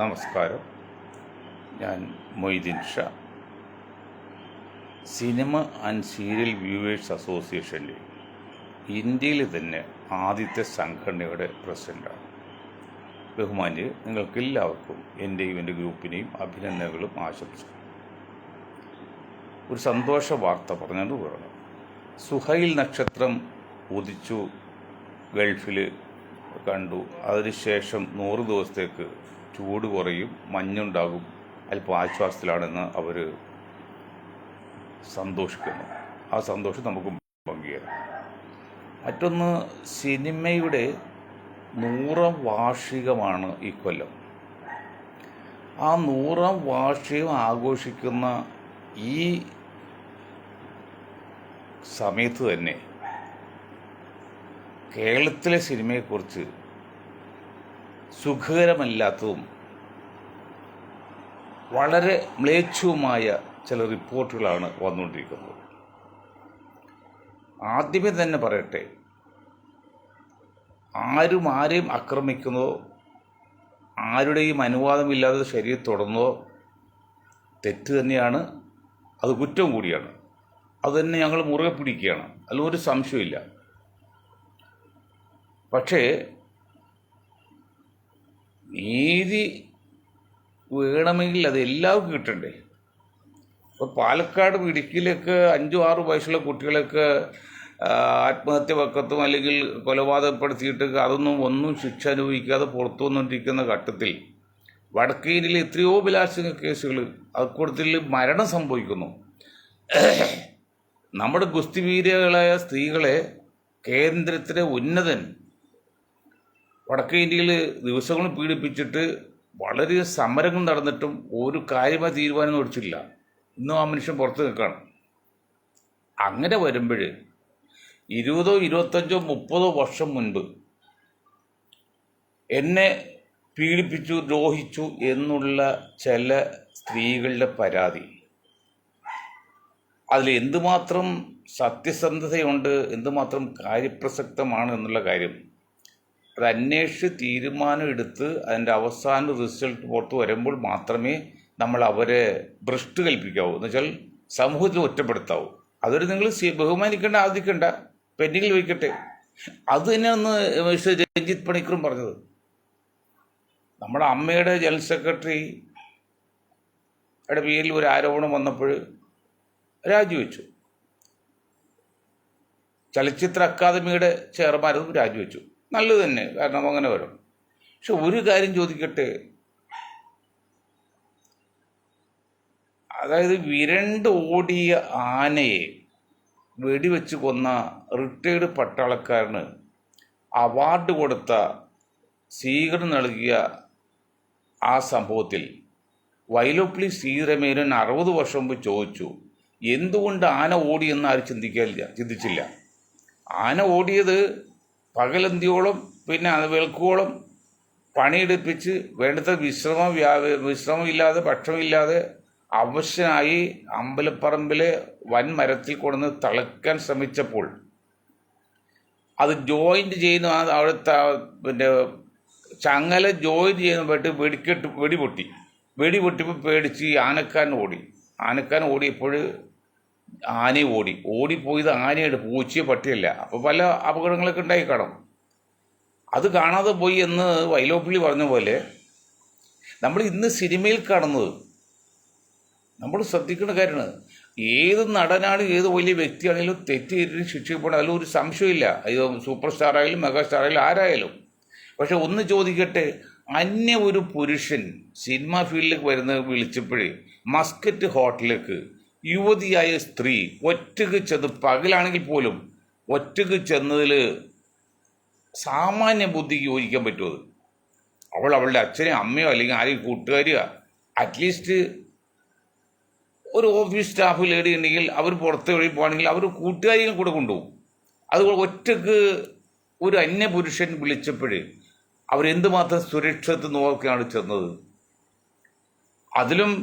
നമസ്കാരം. ഞാൻ Moideen Shah, cinema and serial viewers അസോസിയേഷൻ്റെ ഇന്ത്യയിൽ തന്നെ ആദ്യത്തെ സംഘടനയുടെ പ്രസിഡൻ്റാണ്. ബഹുമാന്യ നിങ്ങൾക്കെല്ലാവർക്കും എൻ്റെയും എൻ്റെ ഗ്രൂപ്പിനെയും അഭിനന്ദനങ്ങളും ആശംസിക്കും. ഒരു സന്തോഷ വാർത്ത പറഞ്ഞത് പറഞ്ഞു. സുഹൈൽ നക്ഷത്രം ഉദിച്ചു, ഗൾഫിൽ കണ്ടു. അതിനുശേഷം 100 ദിവസത്തേക്ക് ചൂട് കുറയും, മഞ്ഞുണ്ടാകും, അല്പം ആശ്വാസത്തിലാണെന്ന് അവർ സന്തോഷിക്കുന്നു. ആ സന്തോഷം നമുക്ക് പങ്കുചേരാം. മറ്റൊന്ന്, സിനിമയുടെ 100ാം വാർഷികമാണ് ഈ കൊല്ലം. ആ 100ാം വാർഷികം ആഘോഷിക്കുന്ന ഈ സമയത്ത് തന്നെ കേരളത്തിലെ സിനിമയെക്കുറിച്ച് സുഖകരമല്ലാത്തതും വളരെ മ്ലേച്ഛവുമായ ചില റിപ്പോർട്ടുകളാണ് വന്നുകൊണ്ടിരിക്കുന്നത്. ആദ്യമേ തന്നെ പറയട്ടെ, ആരെയും ആക്രമിക്കുന്നതോ ആരുടെയും അനുവാദമില്ലാതെ ശരീരം തൊടുന്നതോ തെറ്റ് തന്നെയാണ്, അത് കുറ്റം കൂടിയാണ്. അതുതന്നെ ഞങ്ങൾ മുറുകെ പിടിക്കുകയാണ്, അതിലൊരു സംശയമില്ല. പക്ഷേ നീതി വേണമെങ്കിൽ അത് എല്ലാവർക്കും കിട്ടണ്ടേ? ഇപ്പോൾ പാലക്കാട് ഇടുക്കിയിലൊക്കെ 5-6 വയസ്സുള്ള കുട്ടികളൊക്കെ ആത്മഹത്യ വക്കത്തും അല്ലെങ്കിൽ കൊലപാതകപ്പെടുത്തിയിട്ട് ഒന്നും ശിക്ഷ അനുഭവിക്കാതെ പുറത്തു വന്നുകൊണ്ടിരിക്കുന്ന ഘട്ടത്തിൽ വടക്കേ ഇന്ത്യയിൽ എത്രയോ ബലാത്സംഗ കേസുകൾ, അക്കൂട്ടത്തിൽ മരണം സംഭവിക്കുന്നു. നമ്മുടെ ഗുസ്തിവീരകളായ സ്ത്രീകളെ കേന്ദ്രത്തിലെ ഉന്നതൻ വടക്കേ ഇന്ത്യയിൽ ദിവസങ്ങൾ പീഡിപ്പിച്ചിട്ട് വളരെ സമരങ്ങൾ നടന്നിട്ടും ഒരു കാര്യമായ തീരുമാനം എടുത്തില്ല. ഇന്നും ആ മനുഷ്യൻ പുറത്ത് നിൽക്കുകയാണ്. അങ്ങനെ വരുമ്പോൾ 20, 25, 30 വർഷം മുൻപ് എന്നെ പീഡിപ്പിച്ചു, ദ്രോഹിച്ചു എന്നുള്ള ചില സ്ത്രീകളുടെ പരാതി, അതിൽ എന്തുമാത്രം സത്യസന്ധതയുണ്ട്, എന്തുമാത്രം കാര്യപ്രസക്തമാണ് എന്നുള്ള കാര്യം അത് അന്വേഷിച്ച് തീരുമാനം എടുത്ത് അതിൻ്റെ അവസാന റിസൾട്ട് പുറത്ത് വരുമ്പോൾ മാത്രമേ നമ്മൾ അവരെ ഭ്രഷ്ട് കൽപ്പിക്കാവൂ, എന്നുവെച്ചാൽ സമൂഹത്തിൽ ഒറ്റപ്പെടുത്താവൂ. അതൊരു നിങ്ങൾ ബഹുമാനിക്കേണ്ട, ആദിക്കേണ്ട, പെൻഡിങ്ങിൽ വയ്ക്കട്ടെ. അത് തന്നെയാണ് മിസ്റ്റർ രഞ്ജിത്ത് പണിക്കറും പറഞ്ഞത്. നമ്മുടെ അമ്മയുടെ ജനറൽ സെക്രട്ടറിയുടെ പേരിൽ ഒരു ആരോപണം വന്നപ്പോൾ രാജിവെച്ചു. ചലച്ചിത്ര അക്കാദമിയുടെ ചെയർമാനും രാജിവെച്ചു. നല്ലത് തന്നെ, കാരണം അങ്ങനെ വരും. പക്ഷെ ഒരു കാര്യം ചോദിക്കട്ടെ, അതായത് വിരണ്ട് ഓടിയ ആനയെ വെടിവെച്ച് കൊന്ന റിട്ടയർഡ് പട്ടാളക്കാരന് അവാർഡ് കൊടുത്ത, സ്വീകരണം നൽകിയ ആ സംഭവത്തിൽ വൈലോപ്പിള്ളി ശ്രീധരമേനോൻ 60 വർഷം മുമ്പ് ചോദിച്ചു, എന്തുകൊണ്ട് ആന ഓടിയെന്ന് ആരും ചിന്തിച്ചില്ല. ആന ഓടിയത് പകലന്തിയോളം, പിന്നെ അത് വെളുക്കോളം പണിയെടുപ്പിച്ച് വേണ്ടത്ര വിശ്രമമില്ലാതെ, ഭക്ഷണമില്ലാതെ അവശനായി അമ്പലപ്പറമ്പിലെ വൻമരത്തിൽ കൊണ്ടുവന്ന് തളയ്ക്കാൻ ശ്രമിച്ചപ്പോൾ അത് ജോയിൻറ്റ് ചെയ്യുന്ന അവിടുത്തെ പിന്നെ ചങ്ങല ജോയിൻറ്റ് ചെയ്യുന്ന വെടിപൊട്ടിയപ്പോൾ പേടിച്ച് ആനക്കാരൻ ഓടിയപ്പോൾ ആനയും ഓടിപ്പോയത് ആനയുടെ, പൂച്ചയോ പട്ടിയല്ല. അപ്പോൾ പല അപകടങ്ങളൊക്കെ ഉണ്ടായി കാണും. അത് കാണാതെ പോയി എന്ന് വൈലോപ്പിള്ളി പറഞ്ഞ പോലെ നമ്മൾ ഇന്ന് സിനിമയിൽ കാണുന്നത് നമ്മൾ ശ്രദ്ധിക്കേണ്ട കാര്യമാണ്. ഏത് നടനാണ്, ഏത് വലിയ വ്യക്തിയാണെങ്കിലും തെറ്റ് ചെയ്തിട്ട് ശിക്ഷിക്കപ്പെടാൻ അതിലൊരു സംശയമില്ല. ഇത് സൂപ്പർ സ്റ്റാർ ആയാലും മെഗാസ്റ്റാർ ആയാലും ആരായാലും. പക്ഷെ ഒന്ന് ചോദിക്കട്ടെ, അന്യ ഒരു പുരുഷൻ സിനിമാ ഫീൽഡിലേക്ക് വിളിച്ചപ്പോഴേ മസ്കറ്റ് ഹോട്ടലിലേക്ക് യുവതിയായ സ്ത്രീ ഒറ്റയ്ക്ക് ചെന്ന്, പകലാണെങ്കിൽ പോലും ഒറ്റയ്ക്ക് ചെന്നതിൽ സാമാന്യ ബുദ്ധിക്ക് യോജിക്കാൻ പറ്റുമോ? അവളുടെ അച്ഛനെയോ അമ്മയോ അല്ലെങ്കിൽ ആരെയും കൂട്ടുകാരിയോ, അറ്റ്ലീസ്റ്റ് ഒരു ഓഫീസ് സ്റ്റാഫ് ലേഡി ഉണ്ടെങ്കിൽ അവർ പുറത്ത് വഴി പോകണമെങ്കിൽ അവർ കൂട്ടുകാരികൾ കൂടെ കൊണ്ടുപോകും. അതുപോലെ ഒറ്റയ്ക്ക് ഒരു അന്യപുരുഷൻ വിളിച്ചപ്പോൾ അവരെന്തുമാത്രം സുരക്ഷിതത്വം നോക്കിയാണ് ചെന്നത്. അതിലും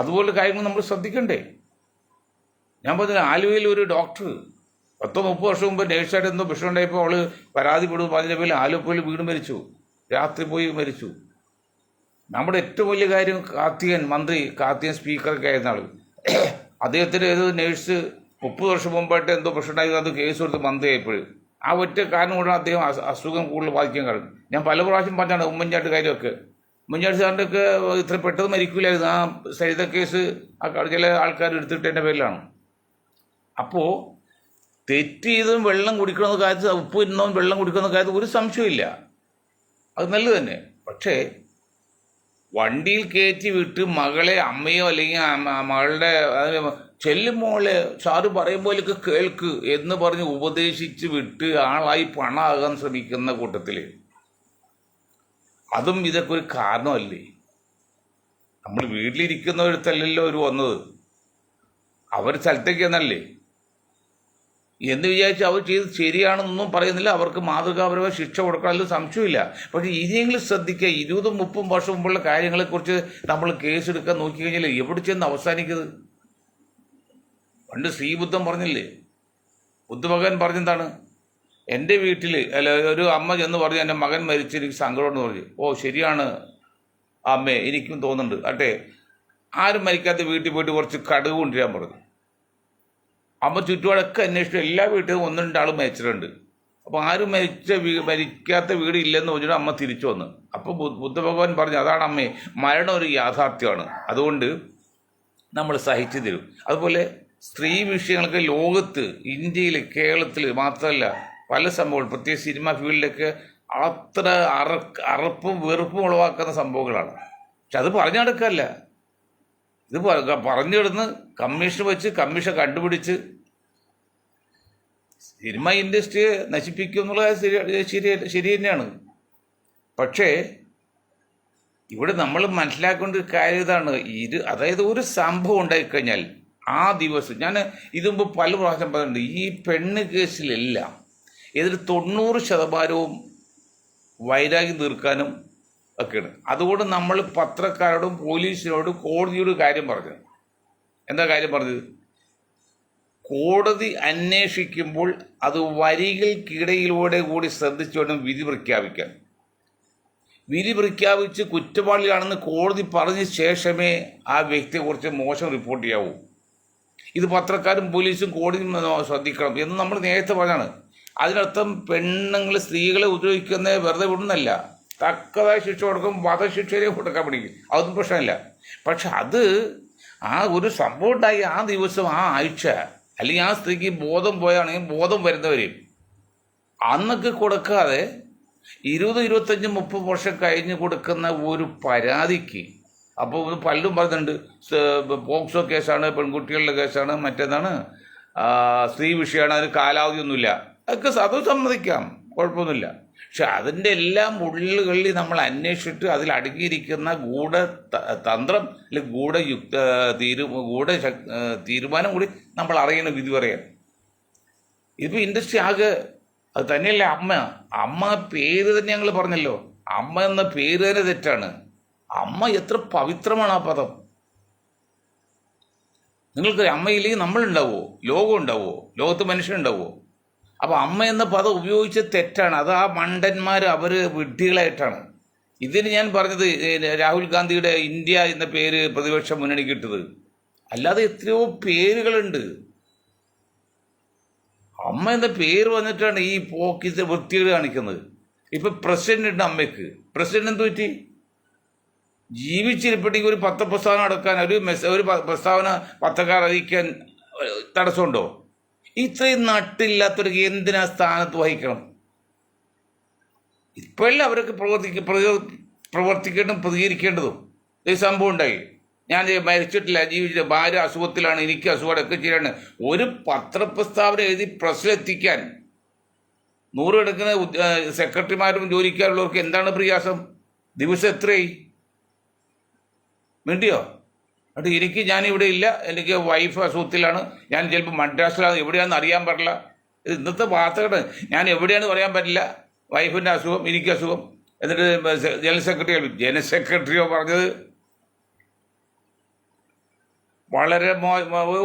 അതുപോലെ കാര്യങ്ങൾ നമ്മൾ ശ്രദ്ധിക്കണ്ടേ? ഞാൻ പറഞ്ഞ ആലുവയിൽ ഒരു ഡോക്ടർ 10-30 വർഷം മുമ്പ് നേഴ്സായിട്ട് എന്തോ വിഷം ഉണ്ടായപ്പോൾ അവൾ പരാതിപ്പെടുന്നു. പറഞ്ഞ പേരിൽ ആലുവയിൽ വീട് മരിച്ചു, രാത്രി പോയി മരിച്ചു. നമ്മുടെ ഏറ്റവും വലിയ കാര്യം കാർത്തികൻ സ്പീക്കറൊക്കെ ആയിരുന്ന ആൾ. അദ്ദേഹത്തിന് ഏത് നേഴ്സ് 30 വർഷം മുമ്പായിട്ട് എന്തോ പ്രശ്നമുണ്ടായി, അത് കേസ് കൊടുത്ത് മന്ത്രിയായപ്പോഴും ആ ഒറ്റ കാരണം കൊണ്ടാണ് അദ്ദേഹം അസുഖം കൂടുതൽ ബാധിക്കാൻ കാരണം. ഞാൻ പല പ്രാവശ്യം പറഞ്ഞാണ് ഉമ്മൻചാണ്ടി കാര്യമൊക്കെ. ഉമ്മൻചാണ്ടി സാറിൻ്റെ ഒക്കെ ഇത്ര പെട്ടെന്ന് മരിക്കില്ലായിരുന്നു. ആ സരിത കേസ് ചില ആൾക്കാർ എടുത്തിട്ടതിൻ്റെ പേരിലാണ്. അപ്പോൾ തെറ്റ് ചെയ്തും വെള്ളം കുടിക്കണമെന്ന കാര്യത്തിൽ, ഉപ്പ് ഇന്നവും വെള്ളം കുടിക്കുന്ന കാര്യത്തിൽ ഒരു സംശയമില്ല, അത് നല്ലത് തന്നെ. പക്ഷേ വണ്ടിയിൽ കയറ്റി വിട്ട് മകളെ, അമ്മയോ അല്ലെങ്കിൽ മകളുടെ ചെല്ലുമോളെ സാറ് പറയും പോലെയൊക്കെ കേൾക്ക് എന്ന് പറഞ്ഞ് ഉപദേശിച്ച് വിട്ട് ആളായി പണമാകാൻ ശ്രമിക്കുന്ന കൂട്ടത്തിൽ അതും ഇതൊക്കെ ഒരു കാരണമല്ലേ? നമ്മൾ വീട്ടിലിരിക്കുന്നവരത്തല്ലല്ലോ അവർ വന്നത്, അവർ സ്ഥലത്തേക്ക് എന്നല്ലേ എന്ന് വിചാരിച്ച് അവർ ചെയ്ത് ശരിയാണെന്നൊന്നും പറയുന്നില്ല. അവർക്ക് മാതൃകാപരമായ ശിക്ഷ കൊടുക്കാനുള്ള സംശയമില്ല. പക്ഷേ ഇനിയെങ്കിലും ശ്രദ്ധിക്കുക, 20-30 വർഷം മുമ്പുള്ള കാര്യങ്ങളെക്കുറിച്ച് നമ്മൾ കേസെടുക്കാൻ നോക്കിക്കഴിഞ്ഞാൽ എവിടെ ചെന്ന് അവസാനിക്കുന്നത്? പണ്ട് ശ്രീബുദ്ധൻ പറഞ്ഞില്ലേ, ബുദ്ധഭഗവാൻ പറഞ്ഞെന്താണ്, എൻ്റെ വീട്ടിൽ അല്ല ഒരു അമ്മ ചെന്ന് പറഞ്ഞു എൻ്റെ മകൻ മരിച്ച് എനിക്ക് സങ്കടമെന്ന് പറഞ്ഞു. ഓ ശരിയാണ് അമ്മേ, എനിക്കും തോന്നുന്നുണ്ട്. അട്ടെ ആരും മരിക്കാത്ത വീട്ടിൽ പോയിട്ട് കുറച്ച് കടുക് കൊണ്ടുവരാൻ പറഞ്ഞു. അമ്മ ചുറ്റുപാടൊക്കെ അന്വേഷിച്ചു, എല്ലാ വീട്ടിലും 1-2 ആൾ മരിച്ചിട്ടുണ്ട്. അപ്പോൾ ആരും മരിക്കാത്ത വീട് ഇല്ലെന്ന് പറഞ്ഞിട്ട് അമ്മ തിരിച്ചു വന്നു. അപ്പോൾ ബുദ്ധഭഗവാൻ പറഞ്ഞു, അതാണ് അമ്മേ, മരണം ഒരു യാഥാർത്ഥ്യമാണ്, അതുകൊണ്ട് നമ്മൾ സഹിച്ചു തരും. അതുപോലെ സ്ത്രീ വിഷയങ്ങൾക്ക് ലോകത്ത്, ഇന്ത്യയിൽ, കേരളത്തിൽ മാത്രമല്ല പല സംഭവങ്ങൾ, പ്രത്യേകിച്ച് സിനിമ ഫീൽഡിലൊക്കെ അത്ര അറപ്പും വെറുപ്പും ഉളവാക്കുന്ന സംഭവങ്ങളാണ്. പക്ഷെ അത് പറഞ്ഞു നടക്കല്ല, ഇത് പറഞ്ഞു കിടന്ന് കമ്മീഷൻ വെച്ച് കമ്മീഷൻ കണ്ടുപിടിച്ച് സിനിമ ഇൻഡസ്ട്രിയെ നശിപ്പിക്കും എന്നുള്ളത് ശരി തന്നെയാണ്. പക്ഷേ ഇവിടെ നമ്മൾ മനസ്സിലാക്കേണ്ട ഒരു കാര്യം ഇതാണ്, അതായത് ഒരു സംഭവം ഉണ്ടായിക്കഴിഞ്ഞാൽ ആ ദിവസം, ഞാൻ ഇതുമുമ്പ് പല പ്രാവശ്യം പറഞ്ഞിട്ടുണ്ട്, ഈ പെണ്ണ് കേസിലെല്ലാം ഇതിൽ 90% വൈരാഗ്യം തീർക്കാനും ഒക്കെയാണ്. അതുകൊണ്ട് നമ്മൾ പത്രക്കാരോടും പോലീസിനോടും കോടതിയോട് കാര്യം പറഞ്ഞു. എന്താ കാര്യം പറഞ്ഞത്? കോടതി അന്വേഷിക്കുമ്പോൾ അത് വരികൾക്കിടയിലൂടെ കൂടി ശ്രദ്ധിച്ചുകൊണ്ട് വിധി പ്രഖ്യാപിക്കാൻ. വിധി പ്രഖ്യാപിച്ച് കുറ്റവാളിയാണെന്ന് കോടതി പറഞ്ഞ ശേഷമേ ആ വ്യക്തിയെക്കുറിച്ച് മോശം റിപ്പോർട്ട് ചെയ്യാവൂ. ഇത് പത്രക്കാരും പോലീസും കോടതിയും ശ്രദ്ധിക്കണം എന്ന് നമ്മൾ നേരത്തെ പറഞ്ഞാണ്. അതിനർത്ഥം പെണ്ണുങ്ങൾ സ്ത്രീകളെ ഉപദ്രവിക്കുന്നത് വെറുതെ വിടുന്നല്ല, തക്കതായ ശിക്ഷ കൊടുക്കും, വധശിക്ഷയെ കൊടുക്കാൻ പഠിക്കും, അതൊന്നും പ്രശ്നമില്ല. പക്ഷെ അത് ആ ഒരു സംഭവം ഉണ്ടായി ആ ദിവസം, ആ ആഴ്ച, അല്ലെങ്കിൽ ആ സ്ത്രീക്ക് ബോധം പോയാണെങ്കിൽ ബോധം വരുന്നവരെയും അന്നൊക്കെ കൊടുക്കാതെ 20, 25, 30 വർഷം കഴിഞ്ഞ് കൊടുക്കുന്ന ഒരു പരാതിക്ക്, അപ്പോൾ പലരും പറയുന്നുണ്ട് പോക്സോ കേസാണ്, പെൺകുട്ടികളുടെ കേസാണ്, മറ്റേതാണ് സ്ത്രീ വിഷയമാണ്, അതിന് കാലാവധിയൊന്നുമില്ല, അതൊക്കെ അത് സമ്മതിക്കാം, കുഴപ്പമൊന്നുമില്ല. പക്ഷെ അതിൻ്റെ എല്ലാം ഉള്ളുകളിൽ നമ്മൾ അന്വേഷിച്ചിട്ട് അതിൽ അടങ്ങിയിരിക്കുന്ന തന്ത്രം അല്ലെങ്കിൽ തീരുമാനം കൂടി നമ്മൾ അറിയണം വിധി പറയാൻ. ഇതിപ്പോൾ ഇൻഡസ്ട്രി ആകെ അത് തന്നെയല്ല. അമ്മ പേര് തന്നെ ഞങ്ങൾ പറഞ്ഞല്ലോ, അമ്മ എന്ന പേര് തന്നെ തെറ്റാണ്. അമ്മ എത്ര പവിത്രമാണ് ആ പദം. നിങ്ങൾക്ക് അമ്മയില്ലെങ്കിൽ നമ്മളുണ്ടാവുമോ? ലോകം ഉണ്ടാവുമോ? ലോകത്ത് മനുഷ്യനുണ്ടാവുമോ? അപ്പോൾ അമ്മ എന്ന പദം ഉപയോഗിച്ച് തെറ്റാണ്. അത് ആ മണ്ടന്മാർ, അവർ വിഡ്ഢികളായിട്ടാണ്. ഇതിന് ഞാൻ പറഞ്ഞത് രാഹുൽ ഗാന്ധിയുടെ ഇന്ത്യ എന്ന പേര് പ്രതിപക്ഷ മുന്നണിക്ക് ഇട്ടത്, അല്ലാതെ എത്രയോ പേരുകളുണ്ട്. അമ്മ എന്ന പേര് വന്നിട്ടാണ് ഈ പോക്കിത്തെ വൃത്തികേട് കാണിക്കുന്നത്. ഇപ്പം പ്രസിഡന്റ് ഉണ്ട് അമ്മയ്ക്ക്. പ്രസിഡന്റ് എന്ത് പറ്റി? ജീവിച്ചിരിപ്പട്ടെങ്കിൽ ഒരു പത്രപ്രസ്താവന നടക്കാൻ, ഒരു പ്രസ്താവന പത്രക്കാർ അറിയിക്കാൻ തടസ്സമുണ്ടോ? ഇത്രയും നട്ടില്ലാത്തവർക്ക് എന്തിനാ സ്ഥാനത്ത് വഹിക്കണം? ഇപ്പോഴല്ല അവരൊക്കെ പ്രവർത്തിക്കേണ്ടതും പ്രതികരിക്കേണ്ടതും. ഈ സംഭവം ഉണ്ടായി, ഞാൻ മരിച്ചിട്ടില്ല, ജീവിച്ചില്ല, ഭാര്യ അസുഖത്തിലാണ്, എനിക്ക് അസുഖമൊക്കെ ചെയ്യാണ്, ഒരു പത്രപ്രസ്താവന എഴുതി പ്രസ്സിലെത്തിക്കാൻ 100 കണക്കിന് സെക്രട്ടറിമാരും ജോലിക്കാരുള്ളവർക്ക് എന്താണ് പ്രയാസം? ദിവസം എത്രയായി? വേണ്ടിയോ? എന്നിട്ട് ഞാനിവിടെ ഇല്ല, എനിക്ക് വൈഫ് അസുഖത്തിലാണ്, ഞാൻ ചിലപ്പോൾ മദ്രാസിലാണ്, എവിടെയാണെന്ന് അറിയാൻ പാടില്ല. ഇത് ഇന്നത്തെ വാർത്തകൾ. ഞാൻ എവിടെയാണെന്ന് പറയാൻ പറ്റില്ല, വൈഫിൻ്റെ അസുഖം, എനിക്ക് അസുഖം. എന്നിട്ട് ജനറൽ സെക്രട്ടറിയോ പറഞ്ഞത് വളരെ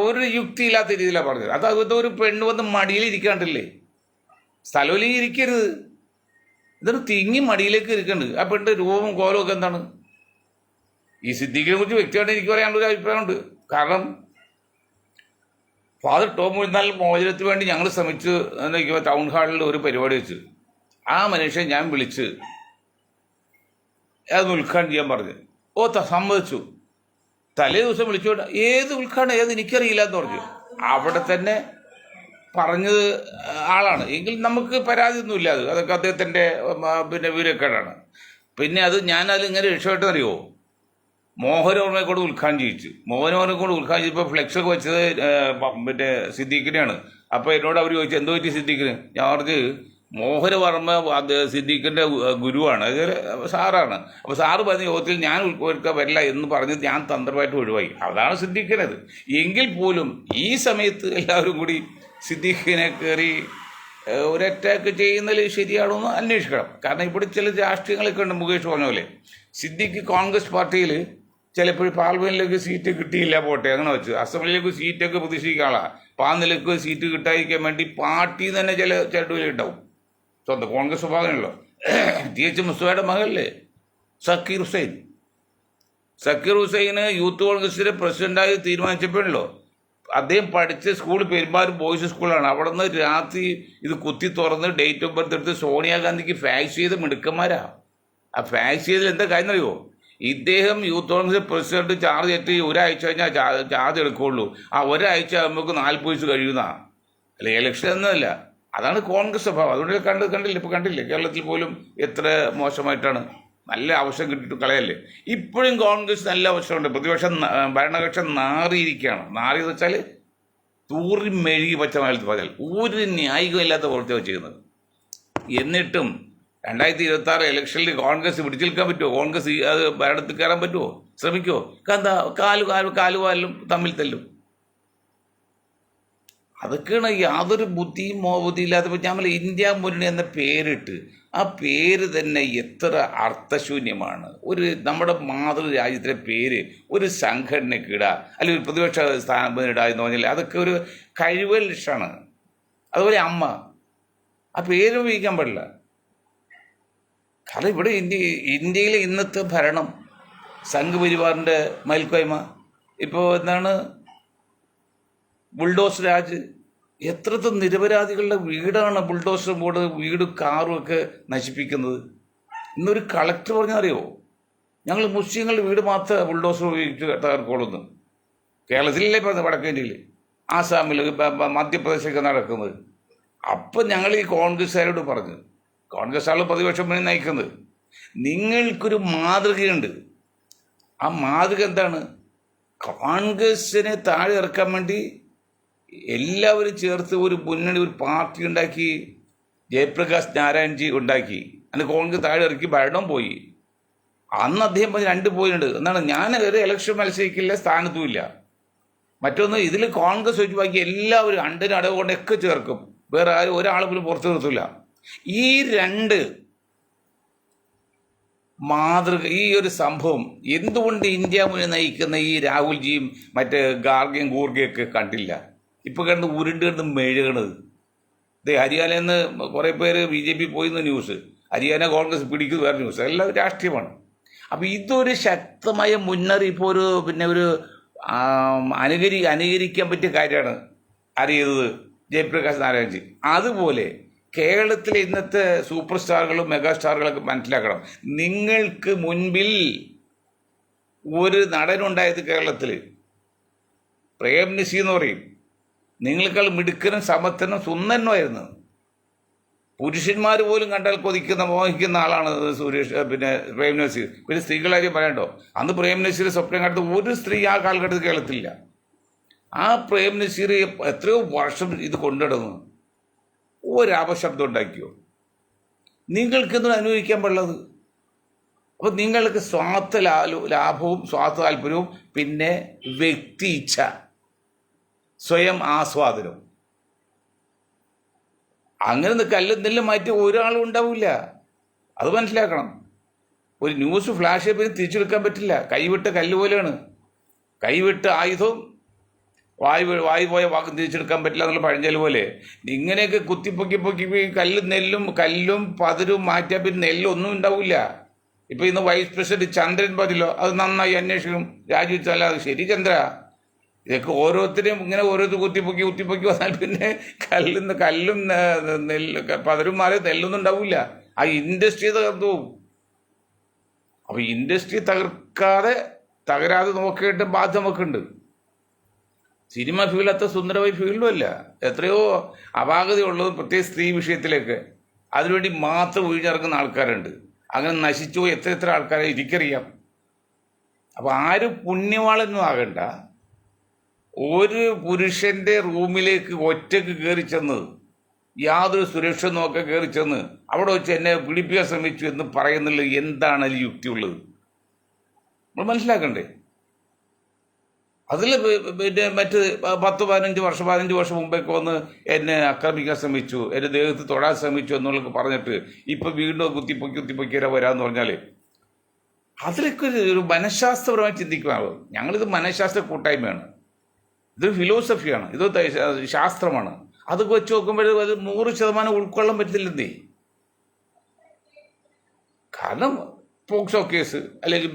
ഒരു യുക്തിയില്ലാത്ത രീതിയിലാണ് പറഞ്ഞത്. അത് ഒരു പെണ്ണ് വന്ന് മടിയിൽ ഇരിക്കാണ്ടില്ലേ, സ്ഥലവിലേക്ക് ഇരിക്കരുത്, ഇതൊരു തിങ്ങി മടിയിലേക്ക് ഇരിക്കണ്ട്. ആ പെണ്ണിൻ്റെ രൂപവും കോലവും ഒക്കെ എന്താണ്? ഈ സിദ്ദീഖിനെ കുറിച്ച് വ്യക്തിയായിട്ട് എനിക്ക് പറയാനുള്ളൊരു അഭിപ്രായമുണ്ട്. കാരണം ഫാദർ ടോം മുഴുന്നാൽ മോചനത്തിന് വേണ്ടി ഞങ്ങൾ ശ്രമിച്ച് എന്നിരിക്കുമ്പോൾ ടൗൺ ഹാളിൽ ഒരു പരിപാടി വെച്ച് ആ മനുഷ്യൻ ഞാൻ വിളിച്ച് അതൊന്ന് ഉദ്ഘാടനം ചെയ്യാൻ പറഞ്ഞു. സമ്മതിച്ചു. തലേ ദിവസം വിളിച്ചോണ്ട് ഏത് ഉദ്ഘാടനം ഏത് എനിക്കറിയില്ല എന്ന് പറഞ്ഞു. അവിടെ തന്നെ പറഞ്ഞത് ആളാണ് എങ്കിൽ നമുക്ക് പരാതിയൊന്നുമില്ല. അതൊക്കെ അദ്ദേഹത്തിൻ്റെ പിന്നെ വിവരക്കേടാണ്. പിന്നെ ഞാനതിൽ ഇങ്ങനെ രക്ഷപ്പെട്ടെന്നറിയോ, മോഹനവർമ്മയെ കൊണ്ട് ഉദ്ഘാടനം ചെയ്യിച്ചു. മോഹനവർമ്മയെ കൊണ്ട് ഉദ്ഘാടനം ചെയ്തപ്പോൾ ഫ്ലെക്സൊക്കെ വെച്ചത് പിന്നെ സിദ്ദീഖിനെയാണ്. അപ്പോൾ എന്നോട് അവർ ചോദിച്ചു എന്തോ പറ്റി സിദ്ദീഖിന്. ഞാൻ പറഞ്ഞ് മോഹനവർമ്മ സിദ്ദീഖിൻ്റെ ഗുരുവാണ്, സാറാണ്. അപ്പോൾ സാറ് പറഞ്ഞ യോഗത്തിൽ ഞാൻ ഉൾക്കൊടുക്കാൻ വരില്ല എന്ന് പറഞ്ഞ് ഞാൻ തന്ത്രമായിട്ട് ഒഴിവായി. അതാണ് സിദ്ദീഖിനത്. എങ്കിൽ പോലും ഈ സമയത്ത് എല്ലാവരും കൂടി സിദ്ദീഖിനെ കയറി ഒരു അറ്റാക്ക് ചെയ്യുന്നതിൽ ശരിയാണോ എന്ന് അന്വേഷിക്കണം. കാരണം ഇവിടെ ചില രാഷ്ട്രീയങ്ങളൊക്കെ ഉണ്ട്. മുകേഷ് പറഞ്ഞ പോലെ സിദ്ദീഖ് കോൺഗ്രസ് പാർട്ടിയിൽ ചിലപ്പോൾ പാർലമെന്റിലേക്ക് സീറ്റ് കിട്ടിയില്ല, പോട്ടെ അങ്ങനെ വെച്ച് അസംബ്ലിയിലേക്ക് സീറ്റൊക്കെ പ്രതീക്ഷിക്കാനുള്ള പാന്നിലേക്ക് സീറ്റ് കിട്ടാതിരിക്കാൻ വേണ്ടി പാർട്ടി തന്നെ ചില ചരടുകളിലുണ്ടാവും. സ്വന്തം കോൺഗ്രസ് സ്വഭാവമാണല്ലോ. TH മുസ്തഫയുടെ മകല്ലേ സക്കീർ ഹുസൈന് യൂത്ത് കോൺഗ്രസിന്റെ പ്രസിഡന്റായി തീരുമാനിച്ചപ്പോഴല്ലോ അദ്ദേഹം പഠിച്ച സ്കൂൾ പെരുമ്പാവൂർ ബോയ്സ് സ്കൂളാണ്. അവിടെ നിന്ന് രാത്രി ഇത് കുത്തി തുറന്ന് ഡേറ്റ് ഓഫ് ബർത്ത് എടുത്ത് സോണിയാഗാന്ധിക്ക് ഫാക്സ് ചെയ്ത് മിടുക്കന്മാരാ. ആ ഫാക്സ് ചെയ്തതിൽ എന്താ കാര്യം അറിയോ, ഇദ്ദേഹം യൂത്ത് കോൺഗ്രസ് പ്രസിഡന്റ് ചാർജ് എത്തി ഒരാഴ്ച കഴിഞ്ഞാൽ ചാർജ് എടുക്കുകയുള്ളൂ. ആ ഒരാഴ്ച നമുക്ക് 40 വയസ്സ് കഴിയുന്ന അല്ല, ഇലക്ഷൻ എന്നല്ല. അതാണ് കോൺഗ്രസ് സ്വഭാവം. അതുകൊണ്ട് കണ്ടില്ല ഇപ്പോൾ കണ്ടില്ലേ കേരളത്തിൽ പോലും എത്ര മോശമായിട്ടാണ്. നല്ല അവസരം കിട്ടിയിട്ട് കളയല്ലേ. ഇപ്പോഴും കോൺഗ്രസ് നല്ല അവസരമുണ്ട്. പ്രതിപക്ഷം ഭരണപക്ഷം നാറിയിരിക്കുകയാണ്. നാറിയെന്ന് വെച്ചാൽ തൂറി മെഴുകി പച്ച മലത്ത് പറഞ്ഞാൽ ഒരു ന്യായികമില്ലാത്ത പ്രവൃത്തിയാണ് ചെയ്യുന്നത്. എന്നിട്ടും 2026 ഇലക്ഷനിൽ കോൺഗ്രസ് പിടിച്ചു നിൽക്കാൻ പറ്റുമോ? കോൺഗ്രസ് അത് ഭരണത്തിൽ കയറാൻ പറ്റുമോ? ശ്രമിക്കുമോ? എന്താ കാലുവാലും തമ്മിൽ തല്ലും. അതൊക്കെയാണ് യാതൊരു ബുദ്ധിയും ബുദ്ധിയില്ലാത്തപ്പോൾ ഞാൻ ഇന്ത്യ മുന്നണി എന്ന പേരിട്ട് ആ പേര് തന്നെ എത്ര അർത്ഥശൂന്യമാണ്. നമ്മുടെ മാതൃരാജ്യത്തിൻ്റെ പേര് ഒരു സംഘടനയ്ക്ക് ഇടുക, അല്ലെങ്കിൽ ഒരു പ്രതിപക്ഷ സ്ഥാനം ഇടുക എന്ന് പറഞ്ഞാൽ അതൊക്കെ ഒരു കഴിവൽ ലക്ഷമാണ്. അതുപോലെ അമ്മ ആ പേര് ഉപയോഗിക്കാൻ പാടില്ല. കാരണം ഇവിടെ ഇന്ത്യയിലെ ഇന്നത്തെ ഭരണം സംഘപരിവാറിൻ്റെ മയിൽക്കോയ്മ. ഇപ്പോൾ എന്താണ് ബുൾഡോസ് രാജ്. എത്രത്തെ നിരപരാധികളുടെ വീടാണ് ബുൾഡോസറും കൂടെ വീടും കാറും ഒക്കെ നശിപ്പിക്കുന്നത്. ഇന്നൊരു കളക്ടർ പറഞ്ഞറിയോ, ഞങ്ങൾ മുസ്ലിങ്ങളുടെ വീട് മാത്രമേ ബുൾഡോസർ ഉപയോഗിച്ച് തകർക്കോളുന്നു. കേരളത്തിലല്ലേ പറഞ്ഞത്, വടക്കേന്ത്യയിൽ, ആസാമിൽ, മധ്യപ്രദേശൊക്കെ നടക്കുന്നത്. അപ്പം ഞങ്ങൾ ഈ കോൺഗ്രസ്സുകാരോട് പറഞ്ഞു, കോൺഗ്രസ് ആൾ പ്രതിപക്ഷം വേണ്ടി നയിക്കുന്നത്, നിങ്ങൾക്കൊരു മാതൃകയുണ്ട്. ആ മാതൃക എന്താണ്? കോൺഗ്രസിനെ താഴെ ഇറക്കാൻ വേണ്ടി എല്ലാവരും ചേർത്ത് ഒരു മുന്നണി, ഒരു പാർട്ടി ഉണ്ടാക്കി. ജയപ്രകാശ് നാരായൺജി ഉണ്ടാക്കി. അന്ന് കോൺഗ്രസ് താഴെ ഇറക്കി, ഭരണം പോയി. അന്ന് അദ്ദേഹം പറഞ്ഞ് 2 പോയിട്ടുണ്ട്. എന്നാണ്, ഞാൻ ഒരു ഇലക്ഷൻ മത്സരിക്കില്ല, സ്ഥാനത്തുമില്ല. മറ്റൊന്ന്, ഇതിൽ കോൺഗ്രസ് ഒഴിവാക്കി എല്ലാവരും അണ്ടനും അടവ് കൊണ്ടൊക്കെ ചേർക്കും. വേറെ ആരും ഒരാൾ പോലും പുറത്തു നിർത്തില്ല. ഈ 2 മാതൃക, ഈ ഒരു സംഭവം എന്തുകൊണ്ട് ഇന്ത്യ മുന്നേ നയിക്കുന്ന ഈ രാഹുൽജിയും മറ്റേ ഗാർഗയും ഗൂർഗയൊക്കെ കണ്ടില്ല? ഇപ്പോൾ കണ്ട് ഉരുണ്ട് മെഴുകണത്. ഹരിയാനയിൽ നിന്ന് കുറേ പേര് BJP പോയിന്ന് ന്യൂസ്, ഹരിയാന കോൺഗ്രസ് പിടിക്കുന്നത് വേറെ ന്യൂസ്. എല്ലാം രാഷ്ട്രീയമാണ്. അപ്പോൾ ഇതൊരു ശക്തമായ മുന്നറിയിപ്പ്, ഒരു അനുകരിക്കാൻ പറ്റിയ കാര്യമാണ് അറിയുന്നത് ജയപ്രകാശ് നാരായൺജി. അതുപോലെ കേരളത്തിലെ ഇന്നത്തെ സൂപ്പർ സ്റ്റാറുകളും മെഗാ സ്റ്റാറുകളൊക്കെ മനസ്സിലാക്കണം. നിങ്ങൾക്ക് മുൻപിൽ ഒരു നടനുണ്ടായത് കേരളത്തിൽ, പ്രേം നസീർ എന്ന് പറയും. നിങ്ങളെക്കാൾ മിടുക്കനും സമർത്ഥനും സുന്ദരനുമായിരുന്നു. പുരുഷന്മാർ പോലും കണ്ടാൽ കൊതിക്കുന്ന മോഹിക്കുന്ന ആളാണ് പ്രേം നസീർ. പിന്നെ സ്ത്രീകളാരും പറയണ്ടോ? അന്ന് പ്രേം നസീർ സ്വപ്നം കണ്ടത് ഒരു സ്ത്രീ ആ കാലഘട്ടത്തിൽ കേരളത്തിലില്ല. ആ പ്രേം നസീർ എത്രയോ വർഷം ഇത് കൊണ്ടുനടന്നു. ഒരപശബ്ദം ഉണ്ടാക്കിയോ? നിങ്ങൾക്കെന്തും അനുഭവിക്കാൻ പാടുള്ളത്. അപ്പോൾ നിങ്ങൾക്ക് സ്വാർത്ഥ ലാഭവും സ്വാർത്ഥ താല്പര്യവും, പിന്നെ വ്യക്തി ഇച്ഛ, സ്വയം ആസ്വാദനം. അങ്ങനെ കല്ലും നെല്ലും മാറ്റി ഒരാളും ഉണ്ടാവില്ല. അത് മനസ്സിലാക്കണം. ഒരു ന്യൂസ് ഫ്ലാഷ് ചെയ്ത് തിരിച്ചെടുക്കാൻ പറ്റില്ല. കൈവിട്ട കല്ല് പോലെയാണ്. കൈവിട്ട ആയുധവും വായി പോയ വാക്കും തിരിച്ചെടുക്കാൻ പറ്റില്ല എന്നുള്ള പഴഞ്ചൊല്ല് പോലെ ഇങ്ങനെയൊക്കെ കുത്തിപ്പൊക്കി കല്ലും പതിരും മാറ്റിയാൽ പിന്നെ നെല്ലൊന്നും ഉണ്ടാവില്ല. ഇപ്പം ഇന്ന് വൈസ് പ്രസിഡന്റ് ചന്ദ്രൻ പറഞ്ഞല്ലോ, അത് നന്നായി അന്വേഷിക്കും, രാജിവെച്ചാൽ അത് ശരി ചന്ദ്ര. ഇതൊക്കെ ഓരോരുത്തരെയും ഇങ്ങനെ ഓരോരുത്തർ കുത്തിപ്പൊക്കി വന്നാൽ പിന്നെ കല്ലും പതരും മാറി നെല്ലൊന്നും ഉണ്ടാവില്ല. ആ ഇൻഡസ്ട്രി തകർന്നു പോകും. അപ്പൊ ഇൻഡസ്ട്രി തകരാതെ നോക്കേണ്ട ബാധ്യത നമുക്കുണ്ട്. സിനിമ ഫീൽഡ് അത്ര സുന്ദരമായ ഫീൽഡും അല്ല. എത്രയോ അപാകതയുള്ളത് പ്രത്യേക സ്ത്രീ വിഷയത്തിലേക്ക് അതിനുവേണ്ടി മാത്രം ഒഴിഞ്ഞിറങ്ങുന്ന ആൾക്കാരുണ്ട്. അങ്ങനെ നശിച്ചു പോയി എത്ര ആൾക്കാരെ എനിക്കറിയാം. അപ്പൊ ആരും പുണ്യവാളൊന്നും ആകണ്ട. ഒരു പുരുഷന്റെ റൂമിലേക്ക് ഒറ്റക്ക് കയറി ചെന്ന് യാതൊരു സുരക്ഷ നോക്കാൻ കയറി ചെന്ന് അവിടെ വെച്ച് എന്നെ പിടിപ്പിക്കാൻ ശ്രമിച്ചു എന്ന് പറയുന്നില്ല. എന്താണ് അതിൽ യുക്തിയുള്ളത്? നമ്മൾ മനസ്സിലാക്കണ്ടേ? അതിൽ പിന്നെ മറ്റ് 10-15 വർഷം മുമ്പേക്ക് വന്ന് എന്നെ ആക്രമിക്കാൻ ശ്രമിച്ചു, എൻ്റെ ദേഹത്ത് തൊടാൻ ശ്രമിച്ചു എന്നുള്ളത് പറഞ്ഞിട്ട് ഇപ്പൊ വീണ്ടും കുത്തിപ്പൊക്കിയാ വരാന്ന് പറഞ്ഞാല് അതിലൊക്കെ ഒരു മനഃശാസ്ത്രപരമായി ചിന്തിക്കുവാണോ? ഞങ്ങളിത് മനഃശാസ്ത്ര കൂട്ടായ്മയാണ്, ഇതൊരു ഫിലോസഫിയാണ്, ഇത് ശാസ്ത്രമാണ്. അത് വെച്ച് നോക്കുമ്പോൾ അത് 100% ഉൾക്കൊള്ളാൻ പറ്റില്ലെന്നേ. കാരണം പോക്സോ കേസ് അല്ലെങ്കിൽ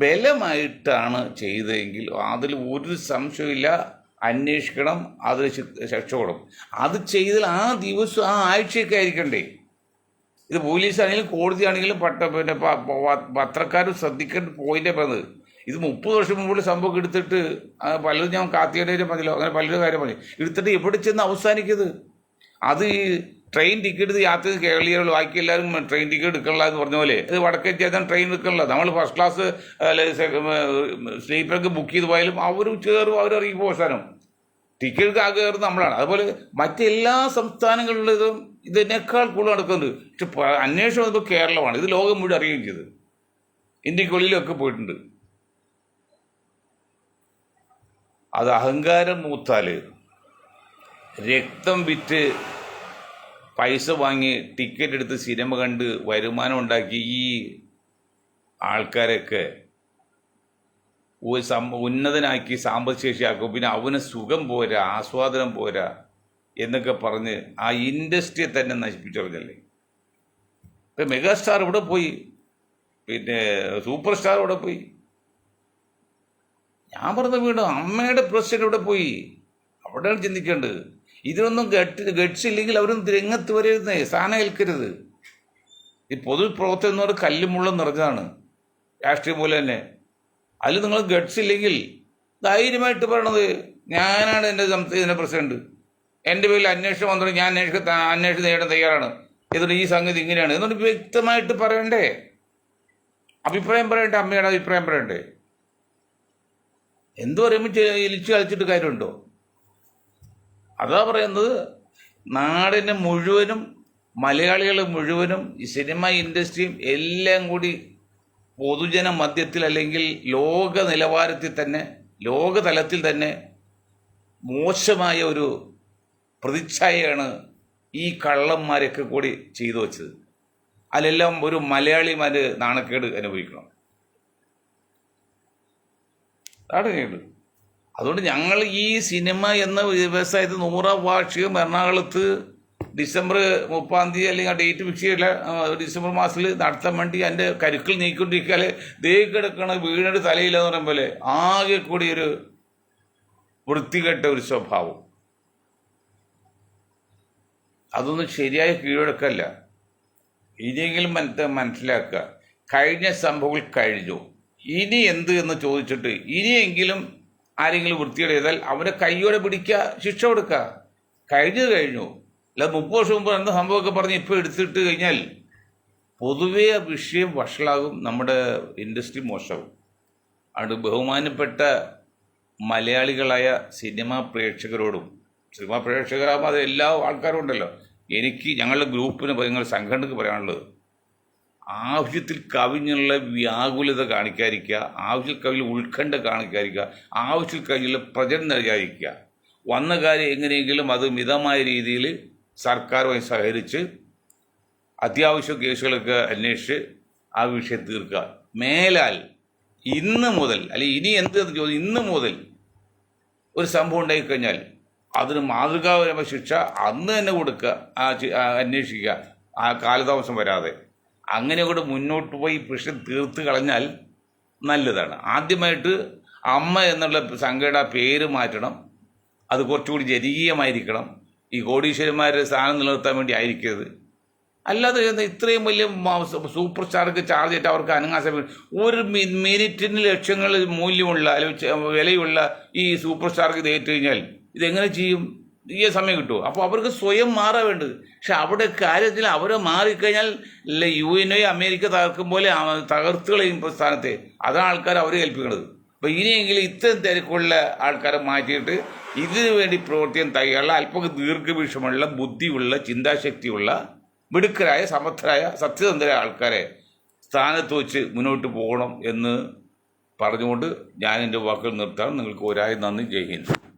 ബലമായിട്ടാണ് ചെയ്തതെങ്കിൽ അതിൽ ഒരു സംശയമില്ല, അന്വേഷിക്കണം, അതിൽ ശിക്ഷ കൊടുക്കും. അത് ചെയ്താൽ ആ ദിവസം ആ ആഴ്ചയൊക്കെ ആയിരിക്കണ്ടേ? ഇത് പോലീസാണെങ്കിലും കോടതിയാണെങ്കിലും പിന്നെ പത്രക്കാരും ശ്രദ്ധിക്കേണ്ട പോയിന്റേ പറഞ്ഞത്. ഇത് 30 വർഷം മുമ്പുള്ള സംഭവം എടുത്തിട്ട് പലരും ഞാൻ കാത്തിയുടെ പറഞ്ഞല്ലോ, അങ്ങനെ പലരും കാര്യം പറഞ്ഞു എടുത്തിട്ട് എവിടെ ചെന്ന് അവസാനിക്കുന്നത്? അത് ഈ ട്രെയിൻ ടിക്കറ്റ് യാത്ര ചെയ്ത് കേരളീയരുള്ളൂ, ബാക്കി എല്ലാവരും ട്രെയിൻ ടിക്കറ്റ് എടുക്കണില്ല എന്ന് പറഞ്ഞ പോലെ ഇത് വടക്കേ ചേർത്താൻ ട്രെയിൻ എടുക്കണില്ല. നമ്മൾ ഫസ്റ്റ് ക്ലാസ് സ്ലീപ്പർക്ക് ബുക്ക് ചെയ്ത് പോയാലും അവർ ചേറും, അവരറിയിപ്പോൾ അവസാനം ടിക്കറ്റ് കയറുന്നത് നമ്മളാണ്. അതുപോലെ മറ്റെല്ലാ സംസ്ഥാനങ്ങളിലും ഇതിനേക്കാൾ കൂടുതൽ നടക്കുന്നുണ്ട്. പക്ഷെ അന്വേഷണം ഇപ്പോൾ കേരളമാണ്. ഇത് ലോകം മുഴുവൻ അറിയുകയും ചെയ്ത് ഇന്ത്യക്കുള്ളിലൊക്കെ പോയിട്ടുണ്ട്. അത് അഹങ്കാരം മൂത്താല് രക്തം വിറ്റ് പൈസ വാങ്ങി ടിക്കറ്റ് എടുത്ത് സിനിമ കണ്ട് വരുമാനം ഉണ്ടാക്കി ഈ ആൾക്കാരൊക്കെ ഉന്നതനാക്കി സാമ്പത്തിക ശേഷിയാക്കും. പിന്നെ അവന് സുഖം പോരാ, ആസ്വാദനം പോരാ എന്നൊക്കെ പറഞ്ഞ് ആ ഇൻഡസ്ട്രിയെ തന്നെ നശിപ്പിച്ചറിഞ്ഞല്ലേ. ഇപ്പം മെഗാസ്റ്റാർ ഇവിടെ പോയി, പിന്നെ സൂപ്പർ സ്റ്റാർ ഇവിടെ പോയി. ഞാൻ പറഞ്ഞ വീണ്ടും അമ്മയുടെ പ്രസിഡന്റ് ഇവിടെ പോയി. അവിടെയാണ് ചിന്തിക്കേണ്ടത്. ഇതിനൊന്നും ഗഡ്സ് ഇല്ലെങ്കിൽ അവരൊന്നും രംഗത്ത് വരരുന്നേ, സ്ഥാനം ഏൽക്കരുത്. ഈ പൊതുപ്രവർത്തനം എന്ന് പറഞ്ഞാൽ കല്ലും മുള്ളും നിറഞ്ഞതാണ് രാഷ്ട്രീയം പോലെ തന്നെ. അതിൽ നിങ്ങൾ ഗഡ്സ് ഇല്ലെങ്കിൽ ധൈര്യമായിട്ട് പറയണത് ഞാനാണ് ഇതിൻ്റെ പ്രസിഡന്റ്, എൻ്റെ പേരിൽ അന്വേഷണം വന്നിട്ട് ഞാൻ അന്വേഷണം നേടാൻ തയ്യാറാണ്, എന്നിട്ട് ഈ സംഗതി ഇങ്ങനെയാണ് എന്നിട്ട് വ്യക്തമായിട്ട് പറയണ്ടേ, അഭിപ്രായം പറയണ്ടേ, അമ്മയുടെ അഭിപ്രായം പറയണ്ടേ. എന്തു പറയുമ്പോൾ ഇലിച്ചു കളിച്ചിട്ട് കാര്യമുണ്ടോ? അതാ പറയുന്നത്, നാടിനെ മുഴുവനും മലയാളികൾ മുഴുവനും ഈ സിനിമ ഇൻഡസ്ട്രിയും എല്ലാം കൂടി പൊതുജന മധ്യത്തിൽ അല്ലെങ്കിൽ ലോക നിലവാരത്തിൽ തന്നെ ലോകതലത്തിൽ തന്നെ മോശമായ ഒരു പ്രതിച്ഛായയാണ് ഈ കള്ളന്മാരൊക്കെ കൂടി ചെയ്തു വച്ചത്. അതിലെല്ലാം ഒരു മലയാളിമാർ നാണക്കേട് അനുഭവിക്കണം. അതാണ്. അതുകൊണ്ട് ഞങ്ങൾ ഈ സിനിമ എന്ന വ്യവസായത്തിൽ 100ാം വാർഷികം എറണാകുളത്ത് ഡിസംബർ 30 അല്ലെങ്കിൽ ആ ഡേറ്റ് ഫിക്സ് ചെയ്യില്ല, ഡിസംബർ മാസത്തിൽ നടത്താൻ വേണ്ടി എൻ്റെ കരുക്കൾ നീക്കിക്കൊണ്ടിരിക്കാതെ ദേ കിടക്കണ വീടിൻ്റെ തലയില്ലെന്ന് പറയുന്ന പോലെ ആകെ കൂടി ഒരു വൃത്തികെട്ട ഒരു സ്വഭാവം. അതൊന്നും ശരിയായ കീഴടക്കല്ല. ഇനിയെങ്കിലും മനസ്സിലാക്കുക, കഴിഞ്ഞ സംഭവങ്ങൾ കഴിഞ്ഞു, ഇനി എന്ത് എന്ന് ചോദിച്ചിട്ട് ഇനിയെങ്കിലും ആരെങ്കിലും വൃത്തിയോടെ ചെയ്താൽ അവരെ കൈയോടെ പിടിക്കുക, ശിക്ഷ കൊടുക്കുക. കഴിഞ്ഞു. അല്ല 30 വർഷം മുമ്പ് എന്ന സംഭവമൊക്കെ പറഞ്ഞ് ഇപ്പോൾ എടുത്തിട്ട് കഴിഞ്ഞാൽ പൊതുവേ ആ വിഷയം വഷളാകും, നമ്മുടെ ഇൻഡസ്ട്രി മോശമാകും. അതുകൊണ്ട് ബഹുമാനപ്പെട്ട മലയാളികളായ സിനിമാ പ്രേക്ഷകരോടും, സിനിമാ പ്രേക്ഷകരാകുമ്പോൾ അത് എല്ലാ ആൾക്കാരും ഉണ്ടല്ലോ, എനിക്ക് ഞങ്ങളുടെ ഗ്രൂപ്പിന് ഞങ്ങളുടെ സംഘടനക്ക് പറയാനുള്ളത്, ആവശ്യത്തിൽ കവിഞ്ഞുള്ള വ്യാകുലത കാണിക്കാതിരിക്കുക, ആവശ്യത്തിൽ കവിഞ്ഞ ഉത്കണ്ഠ കാണിക്കാതിരിക്കുക, ആവശ്യത്തിൽ കവിഞ്ഞുള്ള പ്രചരണം നൽകാതിരിക്കുക. വന്ന കാര്യം എങ്ങനെയെങ്കിലും അത് മിതമായ രീതിയിൽ സർക്കാരുമായി സഹകരിച്ച് അത്യാവശ്യ കേസുകളൊക്കെ അന്വേഷിച്ച് ആ വിഷയം തീർക്കുക. മേലാൽ ഇന്ന് മുതൽ, അല്ലെങ്കിൽ ഇനി എന്ത് ചോദ്യം, ഇന്ന് മുതൽ ഒരു സംഭവം ഉണ്ടായിക്കഴിഞ്ഞാൽ അതിന് മാതൃകാപരമായ ശിക്ഷ അന്ന് തന്നെ കൊടുക്കുക, അന്വേഷിക്കുക, ആ കാലതാമസം വരാതെ. അങ്ങനെ കൂടെ മുന്നോട്ട് പോയി പ്രശ്നം തീർത്ത് കളഞ്ഞാൽ നല്ലതാണ്. ആദ്യമായിട്ട് അമ്മ എന്നുള്ള സംഘടന പേര് മാറ്റണം. അത് കുറച്ചുകൂടി ജനകീയമായിരിക്കണം. ഈ കോടീശ്വരന്മാരുടെ സ്ഥാനം നിലനിർത്താൻ വേണ്ടി ആയിരിക്കരുത്. അല്ലാതെ ഇത്രയും വലിയ സൂപ്പർ സ്റ്റാർക്ക് ചാർജ് ചെയ്തിട്ട് അവർക്ക് അനങ്ങാൻ സമയം ഒരു മിനിറ്റിന് ലക്ഷങ്ങൾ മൂല്യമുള്ള അല്ലെങ്കിൽ വിലയുള്ള ഈ സൂപ്പർ സ്റ്റാർക്ക് ഇത് ഏറ്റു കഴിഞ്ഞാൽ ഇതെങ്ങനെ ചെയ്യും? ഈ സമയം കിട്ടുമോ? അപ്പോൾ അവർക്ക് സ്വയം മാറാൻ വേണ്ടത്. പക്ഷെ അവിടെ കാര്യത്തിൽ അവരെ മാറിക്കഴിഞ്ഞാൽ UN അമേരിക്ക തകർക്കും പോലെ തകർത്ത് കളയും സ്ഥാനത്തെ. അതാണ് ആൾക്കാർ അവരെ ഏൽപ്പിക്കുന്നത്. അപ്പോൾ ഇനിയെങ്കിലും ഇത്തരം തിരക്കുള്ള ആൾക്കാരെ മാറ്റിയിട്ട് ഇതിനു വേണ്ടി പ്രവർത്തിക്കാൻ തയ്യാറുള്ള അല്പം ദീർഘവീക്ഷമുള്ള ബുദ്ധിയുള്ള ചിന്താശക്തിയുള്ള മിടുക്കരായ സമർത്ഥരായ സത്യസന്ധരായ ആൾക്കാരെ സ്ഥാനത്ത് വെച്ച് മുന്നോട്ട് പോകണം എന്ന് പറഞ്ഞുകൊണ്ട് ഞാൻ എൻ്റെ വാക്കുകൾ നിർത്താം. നിങ്ങൾക്ക് ഒരായി നന്ദി. ജയ് ഹിന്ദ്.